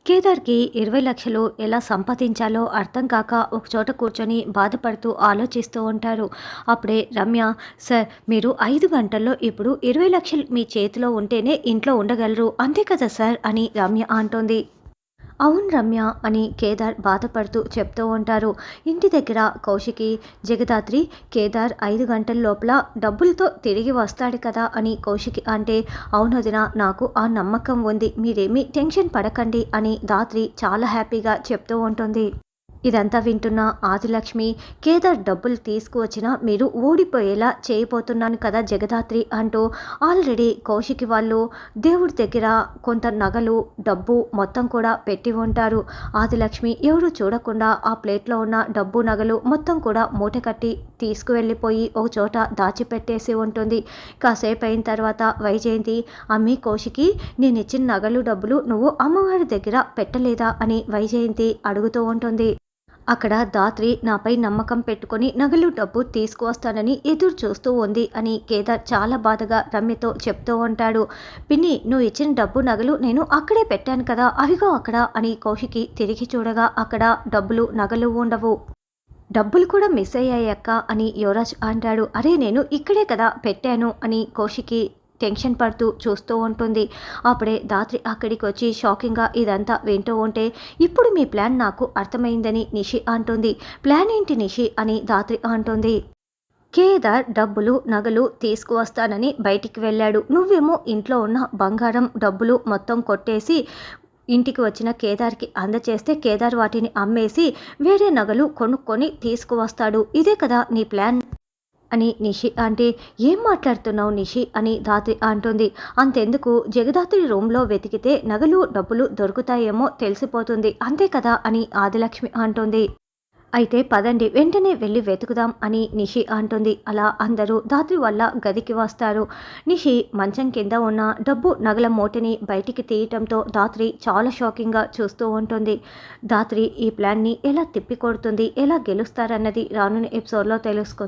కేదార్‌కి 20,00,000 ఎలా సంపాదించాలో అర్థం కాక ఒకచోట కూర్చొని బాధపడుతూ ఆలోచిస్తూ ఉంటారు. అప్పుడే రమ్య, "సార్, మీరు 5 గంటల్లో ఇప్పుడు 20,00,000 మీ చేతిలో ఉంటేనే ఇంట్లో ఉండగలరు. అంతే కదా సార్" అని రమ్య అంటోంది. "అవును రమ్య" అని కేదార్ బాధపడుతూ చెప్తూ ఉంటారు. ఇంటి దగ్గర కౌశికి, "జగదాత్రి, కేదార్ 5 గంటల లోపల డబ్బులతో తిరిగి వస్తాడు కదా" అని కౌశికి అంటే, "అవునొదినా, నాకు ఆ నమ్మకం ఉంది. మీరేమీ టెన్షన్ పడకండి" అని ధాత్రి చాలా హ్యాపీగా చెప్తూ ఉంటుంది. ఇదంతా వింటున్న ఆదిలక్ష్మి, "కేదార్ డబ్బులు తీసుకువచ్చినా మీరు ఓడిపోయేలా చేయబోతున్నాను కదా జగదాత్రి" అంటూ ఆల్రెడీ కౌశికి వాళ్ళు దేవుడి దగ్గర కొంత నగలు, డబ్బు మొత్తం కూడా పెట్టి ఉంటారు. ఆదిలక్ష్మి ఎవరు చూడకుండా ఆ ప్లేట్లో ఉన్న డబ్బు, నగలు మొత్తం కూడా మూట కట్టి తీసుకువెళ్ళిపోయి ఒక చోట దాచిపెట్టేసి ఉంటుంది. కాసేపు అయిన తర్వాత వైజయంతి, "అమ్మీ కౌశికి, నేనిచ్చిన నగలు, డబ్బులు నువ్వు అమ్మవారి దగ్గర పెట్టలేదా" అని వైజయంతి అడుగుతూ ఉంటుంది. అక్కడ ధాత్రి నాపై నమ్మకం పెట్టుకొని నగలు, డబ్బు తీసుకువస్తానని ఎదురు చూస్తూ ఉంది అని కేదార్ చాలా బాధగా రమ్యతో చెప్తూ ఉంటాడు. "పిన్ని, నువ్వు ఇచ్చిన డబ్బు, నగలు నేను అక్కడే పెట్టాను కదా, అవిగో అక్కడ" అని కౌశికి తిరిగి చూడగా అక్కడ డబ్బులు, నగలు ఉండవు. "డబ్బులు కూడా మిస్ అయ్యాయక్క" అని యువరాజ్ అంటాడు. "అరే, నేను ఇక్కడే కదా పెట్టాను" అని కౌశికి టెన్షన్ పడుతూ చూస్తూ ఉంటుంది. అప్పుడే ధాత్రి అక్కడికి వచ్చి షాకింగ్గా ఇదంతా వింటూ ఉంటే, "ఇప్పుడు మీ ప్లాన్ నాకు అర్థమైందని నిషి అంటుంది." "ప్లాన్ ఏంటి నిషి" అని ధాత్రి అంటుంది. "కేదార్ డబ్బులు, నగలు తీసుకువస్తానని బయటికి వెళ్ళాడు. నువ్వేమో ఇంట్లో ఉన్న బంగారం, డబ్బులు మొత్తం కొట్టేసి ఇంటికి వచ్చిన కేదార్‌కి అందచేస్తే కేదార్ వాటిని అమ్మేసి వేరే నగలు కొనుక్కొని తీసుకువస్తాడు. ఇదే కదా నీ ప్లాన్" అని నిషి అంటే, "ఏం మాట్లాడుతున్నావు నిషి" అని ధాత్రి అంటుంది. "అంతెందుకు, జగదాత్రి రూమ్‌లో వెతికితే నగలు, డబ్బులు దొరుకుతాయేమో తెలిసిపోతుంది. అంతే కదా" అని ఆదిలక్ష్మి అంటుంది. "అయితే పదండి, వెంటనే వెళ్ళి వెతుకుదాం" అని నిషి అంటుంది. అలా అందరూ ధాత్రి వల్ల గదికి వస్తారు. నిషి మంచం కింద ఉన్న డబ్బు, నగల మూటని బయటికి తీయటంతో ధాత్రి చాలా షాకింగ్గా చూస్తూ ఉంటుంది. ధాత్రి ఈ ప్లాన్ని ఎలా తిప్పికొడుతుంది, ఎలా గెలుస్తారన్నది రానున్న ఎపిసోడ్‌లో తెలుసుకుందాం.